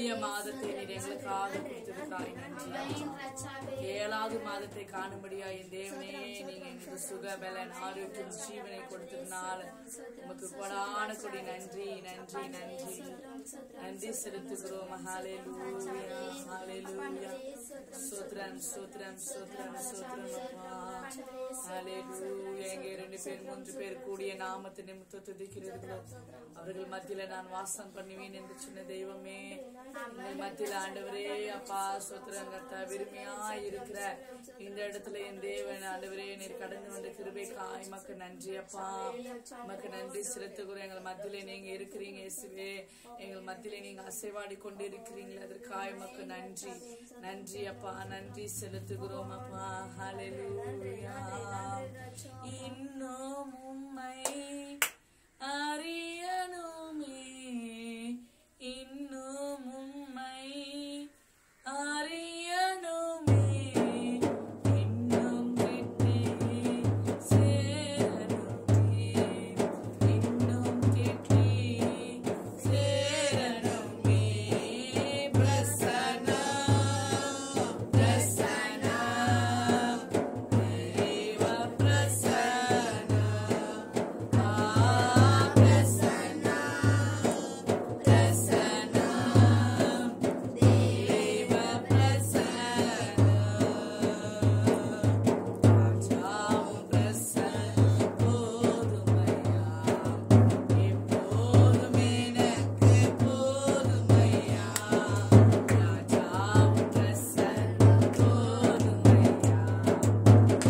புதிய மாதத்தை நீர் எங்களுக்காக கொடுத்திருக்கிறாய். நன்றி. 7வது மாதத்தை காணும்படியா என் தேவனே நீங்க எங்களுக்கு சுக பலன் ஆரோக்கியம் ஜீவனை கொடுத்ததுனால உமக்கு கொடான கொடி நன்றி நன்றி நன்றி நன்றி செலுத்துகிறோம். ஹல்லேலூயா ஹல்லேலூயா. ஸ்தோத்திரம் ஸ்தோத்திரம் ஸ்தோத்திரம் ஸ்தோத்திரம் அப்பா. ஹல்லேலூயா. எங்கே 2 பேர் 3 பேர் கூடிய நாமத்தை நிமித்த துதிக்கிறீர்களோ அவர்கள் மத்தியில நான் வாசம் பண்ணுவேன் என்று சொன்ன தெய்வமே, எங்கள் மத்தியில ஆண்டவரே அப்பா ஸ்தோத்திரம் கர்த்தா. விரும்பியா இருக்கிற இந்த இடத்துல என் தேவன் ஆண்டவரே நீர் கடந்து வந்த கிருபைக்காய் மக்கு நன்றி அப்பா. மக்கு நன்றி செலுத்துகிறோம். எங்கள் மத்தியில நீங்க இருக்கிறீங்க இயேசுவே. எங்கள் மத்தியில நீங்க அசைவாடி கொண்டு இருக்கிறீங்களே அதற்காய் மக்கு நன்றி நன்றி அப்பா. நன்றி செலுத்துகிறோம் அப்பா. ஹல்லேலூயா. இன்னும் உம்மை அறியணுமே, இன்னும் உம்மை அறியணுமே, இன்னும் கிட்டி சேரணுமே, இன்னும் கிட்டி சேரணுமே. பிரசன்னா பிரசன்னா தேவ பிரசன்னா பிரசன்னா பிரசன்னா தேவ பிரசன்னா ராஜாவும் பிரசன்னா போதுமையா, எப்போதும் எனக்கு போதுமையா. ராஜாவும் பிரசன்னா போதுமையா,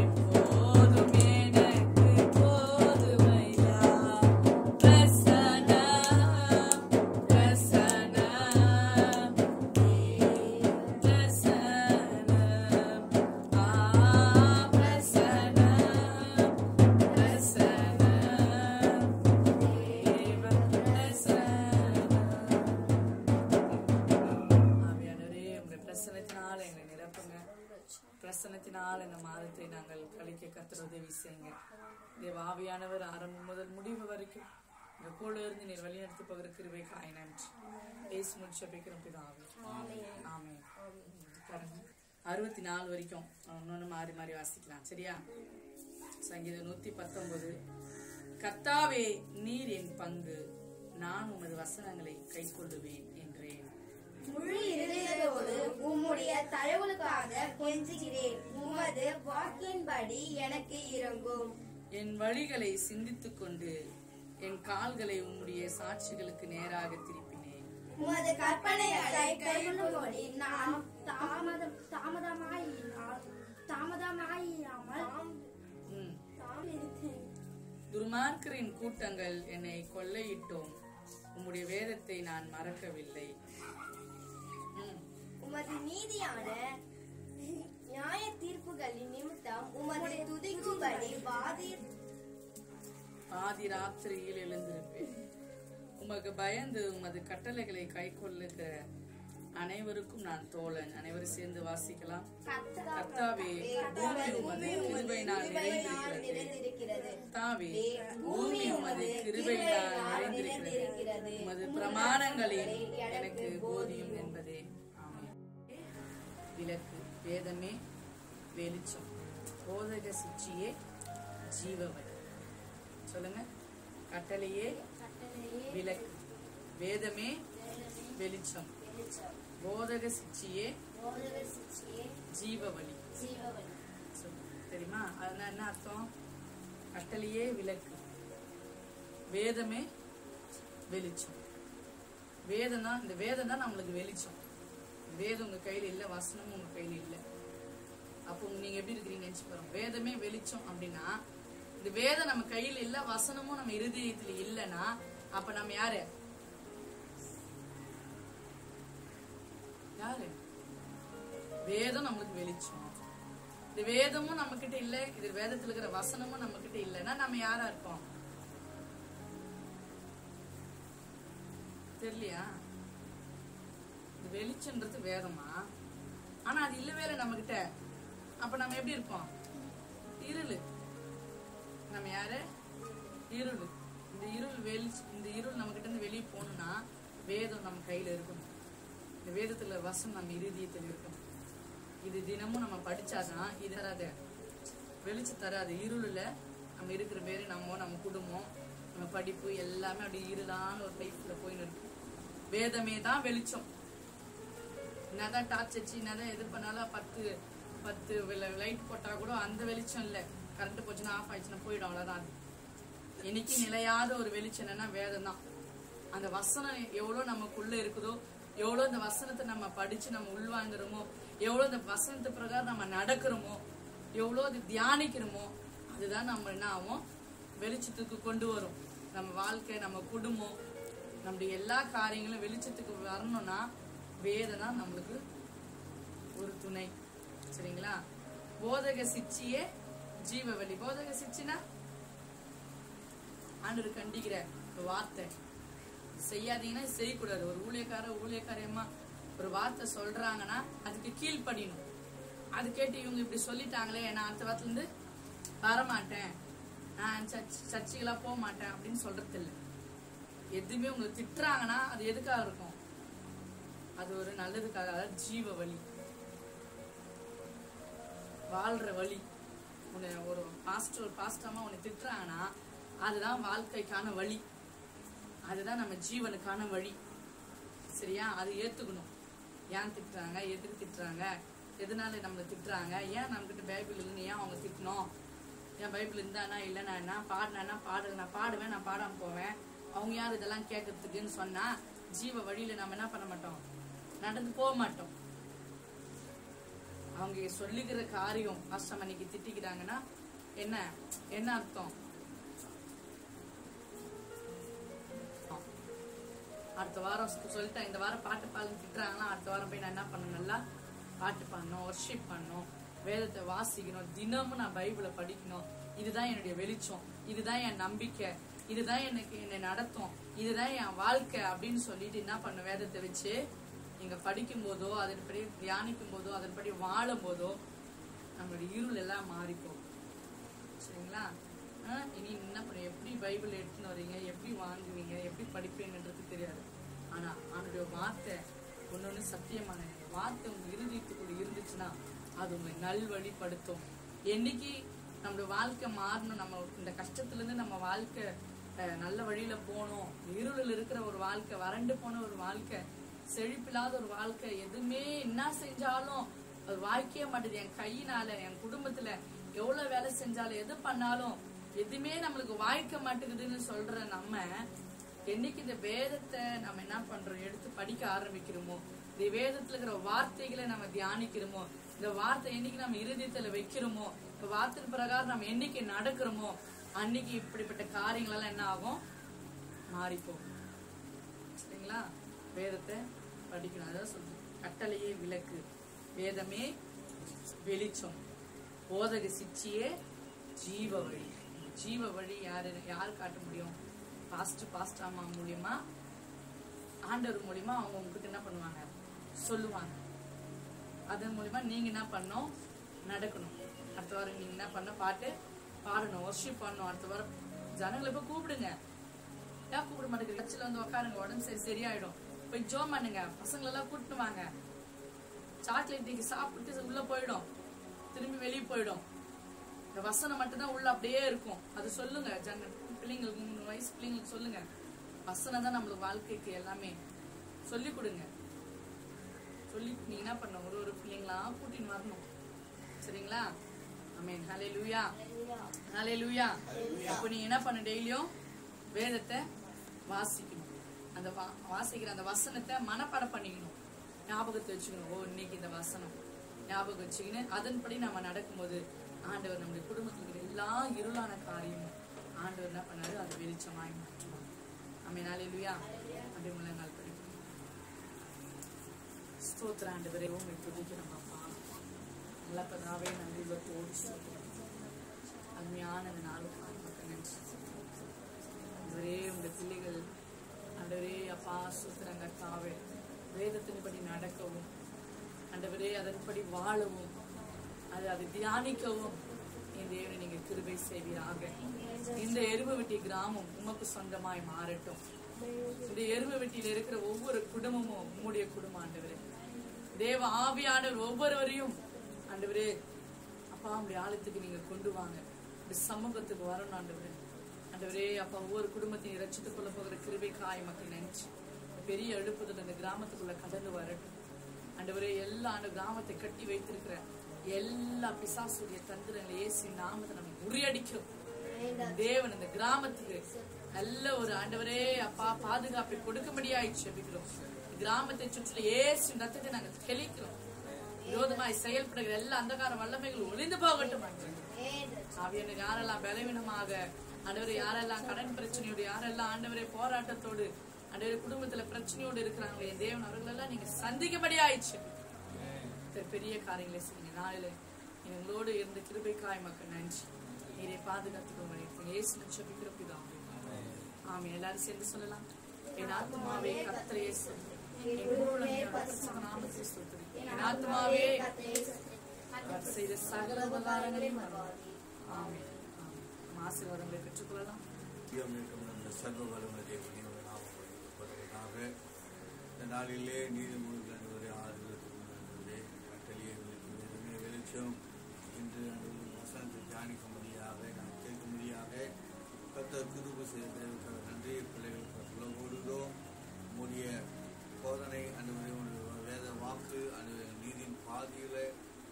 எப்போதும் எனக்கு போதுமையா. பிரசன்னா பிரசன்னா பிரசன்னா பிரசன்னா பிரசன்னா தேவ பிரசன்னா. ஆவியானவரே உங்களுடைய பிரசன்னத்தினால எங்களை நிரப்புங்க. பிரசன்னத்தினால் இந்த மாதத்தை நாங்கள் கழிக்க கர்த்தர் உதவி செய்யுங்க. தேவ ஆவியானவர் ஆரம்பம் முதல் முடிவு வரைக்கும் எங்க கூட இருந்து நீர் வழிநடத்தி போகிற கிருபைக்காய் நன்றி. பேசி முடிச்சு வைக்கிறோம் பிதாவே. ஆமென். பாருங்க 64 வரைக்கும் ஒன்னொன்னு மாறி மாறி வாசிக்கலாம் சரியா? சங்கீதம் 119. கர்த்தாவே நீர் என் பங்கு, நான் உமது வசனங்களை கை கொள்ளுவேன் என்றேன். முழு இருதயத்தோடு உம்முடைய தயவுகளுக்காக கெஞ்சுகிறேன். உமது வாக்கின்படி எனக்கு இரங்கும். என் வழிகளை சிந்தித்துக் கொண்டு என் கால்களை உம்முடைய சாட்சிகளுக்கு நேராக திருப்பினேன். உமது கற்பனைகளை கைக்கொள்ளும்படி நான் தாமதமாயிராமல் துர்மார்க்கரின் கூட்டங்கள் என்னை கொள்ளையிட்டோம், உம்முடைய வேதத்தை நான் மறக்கவில்லை. உமது நீதியான நியாய தீர்ப்புகளின் நிமித்தம் உமது துதிக்கும்படி பாதி ராத்திரியில் எழுந்திருப்பேன். உமக்கு பயந்து உமது கட்டளைகளை கை கொள்ளுகிற அனைவருக்கும் நான் தோழன். அனைவரும் சேர்ந்து வாசிக்கலாம். கர்த்தாவே பூமி உமது கிருபையினால் நிறைந்திருக்கிறது. கர்த்தாவே பூமி உமது கிருபையினால் நிறைந்திருக்கிறது. உமது பிரமாணங்களில் எனக்கு போதியும் என்பதே. ஆமென். விளக்கு வேதமே வெளிச்சம், போதக சிற்றியே ஜீவவழி. சொல்லுங்க. கட்டளையே விளக்கு, வேதமே வெளிச்சம், போதக சிற்றியே ஜீவவழி. தெரியுமா? அதனால என்ன அர்த்தம்? கட்டளையே விளக்கு, வேதமே வெளிச்சம். வேதம் தான், இந்த வேதம் தான் நம்மளுக்கு வெளிச்சம். வேதம் உங்க கையில இல்ல, வசனமும் உங்க கையில இல்ல. அப்போ நீங்க எப்படி இருக்கிறீங்க நினைச்சு பாருங்க. வேதமே வெளிச்சம் அப்படின்னா, இந்த வேதம் நம்ம கையில இல்ல, வசனமும் நம்ம இருதயத்துல இல்லைன்னா அப்ப நம்ம யாரு? யாரு? வேதம் நம்மளுக்கு வெளிச்சம். இந்த வேதமும் நம்ம கிட்ட இல்ல, இது வேதத்துல இருக்கிற வசனமும் நம்ம கிட்ட இல்லைன்னா நம்ம யாரா இருக்கோம்? தெரியலையா? வெளிச்சம்ன்றது வேதமா, ஆனா அது இல்லவே இல்லை நம்ம கிட்ட. அப்ப நம்ம எப்படி இருப்போம்? இருளு. நம்ம யாரு? இருள். இந்த இருள் இந்த இருள் நம்ம கிட்ட இருந்து வெளியே போகணும்னா வேதம் நம்ம கையில இருக்கணும். இந்த வேதத்துல வசனம் நம்ம இருதயத்தில் இருக்கணும். இது தினமும் நம்ம படிச்சாதான் இது தராது, வெளிச்சம் தராது. இருளுல நம்ம இருக்கிற பேரு நம்ம குடும்பம், நம்ம படிப்பு எல்லாமே அப்படி இருளான ஒரு லைஃப்ல போயின்னு இருக்கு. வேதமே தான் வெளிச்சம். என்னதான் டார்ச் வச்சு என்னதான் எது பண்ணாலும் 10 லைட் போட்டா கூட அந்த வெளிச்சம் இல்லை. கரண்ட் போச்சுன்னா ஆஃப் ஆயிடுச்சுன்னா போயிடும், அவ்வளவுதான். இன்னைக்கு நிலையாத ஒரு வெளிச்சம் என்னன்னா வேதம் தான். அந்த வசனம் எவ்வளவு நமக்குள்ள இருக்குதோ, எவ்வளவு இந்த வசனத்தை நம்ம படிச்சு நம்ம உள்வாங்குறோமோ, எவ்வளவு இந்த வசனத்து பிரகாரம் நம்ம நடக்கிறோமோ, எவ்வளவு அது தியானிக்கிறோமோ, அதுதான் நம்ம என்ன ஆகும், வெளிச்சத்துக்கு கொண்டு வரும். நம்ம வாழ்க்கை, நம்ம குடும்பம், நம்முடைய எல்லா காரியங்களும் வெளிச்சத்துக்கு வரணும்னா வேதம் தான் நம்மளுக்கு ஒரு துணை. சரிங்களா? போதக சிச்சியே ஜீவவழி. போதக சிச்சினா ஆண்டவர் கண்டிக்கிற ஒரு வார்த்தை. செய்யாதீங்கன்னா செய்யக்கூடாது. ஒரு ஊழியக்காரியமா ஒரு வார்த்தை சொல்றாங்கன்னா அதுக்கு கீழ்ப்படியணும். அது கேட்டு இவங்க இப்படி சொல்லிட்டாங்களே, நான் அடுத்த வாரத்துல இருந்து வரமாட்டேன், நான் சர்ச்சுகளா போக மாட்டேன் அப்படின்னு சொல்றது இல்லை. எதுவுமே உங்களை திட்டுறாங்கன்னா அது எதுக்காக இருக்கும்? அது ஒரு நல்லதுக்காக. அதாவது ஜீவ வழி, வாழ்ற வழி. உன்னை ஒரு பாஸ்டமா உன்னை திட்டுறாங்கன்னா அதுதான் வாழ்க்கைக்கான வழி, அதுதான் நம்ம ஜீவனுக்கான வழி. சரியா? அது ஏத்துக்கணும். ஏன் திட்டுறாங்க, எதுக்கு திட்டுறாங்க, எதனால நம்மளை திட்டுறாங்க, ஏன் நம்மகிட்ட பைபிள் இல்லைன்னு ஏன் அவங்க திட்டணும், ஏன் பைபிள் இருந்தானா இல்லைன்னா என்ன, பாடினா பாடு, நான் பாடுவேன், நான் பாடாம போவேன், அவங்க யார் இதெல்லாம் கேட்கறதுக்குன்னு சொன்னா ஜீவ வழியில நம்ம என்ன பண்ண மாட்டோம், நடந்து போக மாட்டோம். அவங்க சொல்லிக்கிற காரியம் பாஸ்டர் அன்னைக்கு திட்டிக்கிறாங்கன்னா என்ன என்ன அர்த்தம்? அடுத்த வாரம் சொல்லிட்டேன், இந்த வாரம் பாட்டு பாடணும் திட்டுறாங்கன்னா அடுத்த வாரம் போய் நான் என்ன பண்ணணும், நல்லா பாட்டு பாடணும், வர்ஷிப் பண்ணணும், வேதத்தை வாசிக்கணும், தினமும் நான் பைபிளை படிக்கணும். இதுதான் என்னுடைய வெளிச்சம், இதுதான் என் நம்பிக்கை, இதுதான் என்னை நடத்தும், இதுதான் என் வாழ்க்கை அப்படின்னு சொல்லிட்டு என்ன பண்ணும், வேதத்தை வச்சு நீங்க படிக்கும் போதோ, அதன்படி தியானிக்கும் போதோ, அதன்படி வாழும் போதோ நம்மளுடைய இருள் எல்லாம் மாறி போகும். சரிங்களா? இனி என்ன பண்ண, எப்படி பைபிள் எடுத்துன்னு வரீங்க, எப்படி வாங்குவீங்க, எப்படி படிப்பீங்கன்றது தெரியாது. ஆனா அவனுடைய வார்த்தை ஒன்னொன்னு சத்தியமான வார்த்தை உங்க இருதயத்துக்குள்ள இருந்துச்சுன்னா அது உங்களை நல்வழிப்படுத்தும். என்னைக்கு நம்மளுடைய வாழ்க்கை மாறணும், நம்ம இந்த கஷ்டத்துல இருந்து நம்ம வாழ்க்கை நல்ல வழியில போகணும், இருளில் இருக்கிற ஒரு வாழ்க்கை, வறண்டு போன ஒரு வாழ்க்கை, செழிப்பில்லாத ஒரு வாழ்க்கை, எதுவுமே என்ன செஞ்சாலும் அது வாய்க்கவே மாட்டேது, என் கையினால என் குடும்பத்துல எவ்வளவு வேலை செஞ்சாலும் எது பண்ணாலும் எதுவுமே நம்மளுக்கு வாய்க்க மாட்டேங்குதுன்னு சொல்ற நம்ம என்னைக்கு இந்த வேதத்தை நம்ம என்ன பண்றோம், எடுத்து படிக்க ஆரம்பிக்கிறோமோ, இந்த வேதத்துல இருக்கிற வார்த்தைகளை நம்ம தியானிக்கிறோமோ, இந்த வார்த்தை என்னைக்கு நம்ம இருதயத்துல வைக்கிறோமோ, இந்த வார்த்தை பிரகாரம் நம்ம என்னைக்கு நடக்கிறோமோ அன்னைக்கு இப்படிப்பட்ட காரியங்கள் எல்லாம் என்ன ஆகும், மாறிப்போம். சரிங்களா? வேதத்தை படிக்கணும். அதான் சொல்றேன், கட்டளையே விளக்கு, வேதமே வெளிச்சம், போதக சிச்சியே ஜீவ வழி. ஜீவ வழி யார் காட்ட முடியும்? பாஸ்டாமா மூலியமா, ஆண்டவர் மூலியமா அவங்க உங்களுக்கு என்ன பண்ணுவாங்க, சொல்லுவாங்க. அதன் மூலியமா நீங்க என்ன பண்ணணும், நடக்கணும். அடுத்த வாரம் நீங்க என்ன பண்ண, பாட்டு பாடணும், வர்ஷிப் பண்ணணும். அடுத்த வாரம் ஜனங்களை போய் கூப்பிடுங்க. ஏன் கூப்பிட மாட்டேங்குது? கட்சியில வந்து உட்காருங்க, உடம்பு சரியாயிடும். போய் ஜோம் பண்ணுங்க, பசங்களெல்லாம் கூப்பிட்டு வாங்க. சாக்லேட் நீங்க சாப்பிட்டு உள்ள போயிடும், திரும்பி வெளியே போயிடும். இந்த வசனம் மட்டும்தான் உள்ள அப்படியே இருக்கும். அது சொல்லுங்க பிள்ளைங்களுக்கு, 3 வயசு பிள்ளைங்களுக்கு சொல்லுங்க. வசனம் தான் நம்மளுக்கு வாழ்க்கைக்கு எல்லாமே. சொல்லி கொடுங்க. சொல்லி நீங்க என்ன பண்ணணும், ஒரு பிள்ளைங்களா கூட்டின்னு வரணும். சரிங்களா? ஆமென். ஹல்லேலூயா, ஹல்லேலூயா. அப்போ நீங்க என்ன பண்ண, டெய்லியும் வேதத்தை வாசிக்கணும். அந்த வாசிக்கிற அந்த வசனத்தை மனப்பாடம் பண்ணிக்கணும், ஞாபகத்தை வச்சுக்கணும். ஓ, இன்னைக்கு இந்த வசனம் ஞாபகம் வச்சுக்கின்னு அதன்படி நம்ம நடக்கும்போது ஆண்டவர் நம்முடைய குடும்பத்துக்கு எல்லா இருளான காரியமும் ஆண்டவர் என்ன பண்ணாரு, அது வெளிச்சமாய் மாற்றுவார். ஆமென். ஹல்லேலூயா. அப்படி முழங்கால் படிக்கணும். ஸ்தோத்திர ஆண்டவரே, உம்மை துதிக்கிறோம் அப்பா. நல்ல பிதாவே, நன்றியோடு அருமையான நாளுக்காக நன்றி. ஆண்டவரே, உங்க பிள்ளைகள் ஆண்டவரே அப்பா ஸ்தோத்திரங்க கர்த்தாவே, வேதத்தின்படி நடக்கவும் ஆண்டவரே, அதன்படி வாழவும், அதை தியானிக்கவும் என் தேவனை நீங்க கிருபை செய்வீராக. இந்த எருமவெட்டி கிராமம் உமக்கு சொந்தமாய் மாறட்டும். இந்த எருமை வெட்டியில இருக்கிற ஒவ்வொரு குடும்பமும் உம்முடைய குடும்பம் ஆண்டவரே. தேவ ஆவியானவர் ஒவ்வொருவரையும் ஆண்டவரே அப்பா உங்களுடைய ஆலயத்துக்கு நீங்க கொண்டு வாங்க, இந்த சமூகத்துக்கு வரணும் ஆண்டவரே. ஆண்டவரே அப்பா ஒவ்வொரு குடும்பத்தையும் ரட்சித்துக் கொள்ள போகிற கிருபைக்காய் மக்கள் நினைச்சு பெரிய எழுப்புதல் அந்த கிராமத்துக்குள்ள கடந்து வரட்டும் ஆண்டவரே. எல்லா அந்த கிராமத்தை கட்டி வைத்திருக்கிற எல்லா பிசாசுடைய தந்திரங்களை இயேசு நாமத்தை நம்ம முறியடிக்கும். தேவன் இந்த கிராமத்துக்கு நல்ல ஒரு ஆண்டவரே அப்பா பாதுகாப்பை கொடுக்கும்படியாய் ஜெபிக்கிறோம். கிராமத்தை சுற்றி இயேசு ரத்தத்தை நாங்கள் தெளிக்கிறோம். விரோதமாய் செயல்படுகிற எல்லா அந்தகார வல்லமைகள் ஒளிந்து போகட்டும். ஆவியான யாரெல்லாம் பலவீனமாக ஆண்டவரே, யாரெல்லாம் கடன் பிரச்சனையோடு, யாரெல்லாம் ஆண்டவரே போராட்டத்தோடு ஆண்டவரே குடும்பத்துல பிரச்சனையோடு இருக்கிறாங்களே தேவன் அவர்களெல்லாம் நீங்க சந்திக்கும்படி ஆயிடுச்சு. பெரிய காரியங்களை செய்யுங்க. நாளில எங்களோடு இருந்த கிருபைக்காய் மக்கள் நன்றி. நீரை பாதுகாத்துக்கோங்க. இயேசு ஜெபிக்கிற பிதாவே ஆமென். எல்லாரும் சேர்ந்து சொல்லலாம். என் ஆத்துமாவே கர்த்தரை ஸ்தோத்திரி, என் முழு நாமத்தை ஸ்தோத்திரி. என் ஆத்துமாவே அவர் செய்த சகல உபகாரங்களையும் மறவாதே. ஆமென். ஆசீர்வாதங்களை பெற்றுக்கொள்ளலாம். சர்வ வல்லமை தேவனே இந்த நாளிலே நீதிமொழிகள் ஒரு ஆறுதலே கட்டளையை வெளிச்சம் இன்று வசனத்தை தியானிக்கும்படியாக நாம் கேட்கும்படியாக கர்த்தர் கிருபை செய்த நன்றி பிள்ளைகளுக்கு சொல்ல ஓடுகிறோம். உங்களுடைய போதனை அன்றைய வேத வாக்கு அன்றைய நீதியின் பாதியில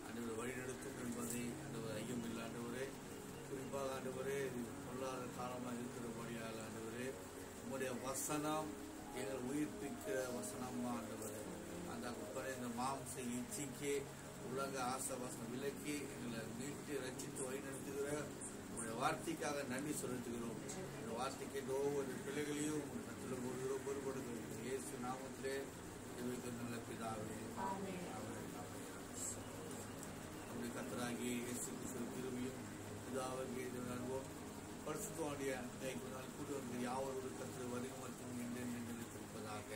அன்றைய வழிநடத்தும் என்பதை அன்றைய ஐயம் இல்லை. ஆண்டவரே குறிப்பாக ஆண்டவரே பொருளாதார காலமாக இருக்கிறபடியால் ஆண்டவரே உங்களுடைய வசனம் எங்கள் உயிர்ப்பிக்கிற வசனமா ஆண்டவரே. அந்த இந்த மாம்ச இச்சைக்கு உலக ஆசவாசம் விலக்கி எங்களை மீட்டு ரசித்து வழிநடத்துகிற உங்களுடைய வார்த்தைக்காக நன்றி செலுத்துகிறோம். இந்த வார்த்தைக்கு ஒவ்வொரு பிள்ளைகளையும் உங்கள் கத்தில் போடுகிறோம், பொறுப்படுகிறோம். இயேசு நாமத்திலே ஜெபிக்கிற நல்ல பிதாவே. அப்படி கர்த்தராகி இயேசு கிறிஸ்து கிருபையும் பிதாவாகிய தேவனுடைய அன்பும் பரிசுத்தவானுடைய நாள் கூடி வந்து யாவரோடு கர்த்தர் வருகை மற்றும் என்று நினைத்திருப்பதாக.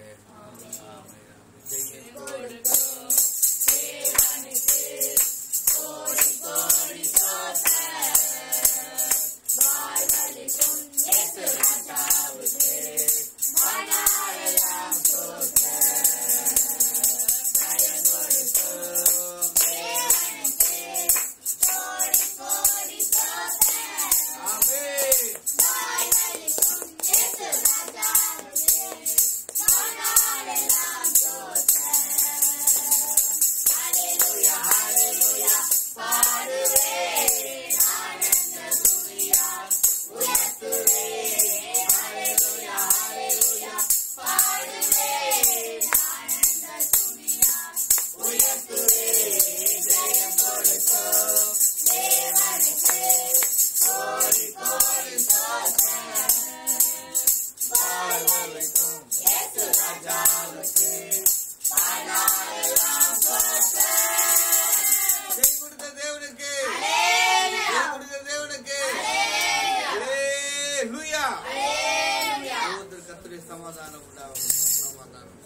சமாதானம் உண்டாகும். சமாதானம்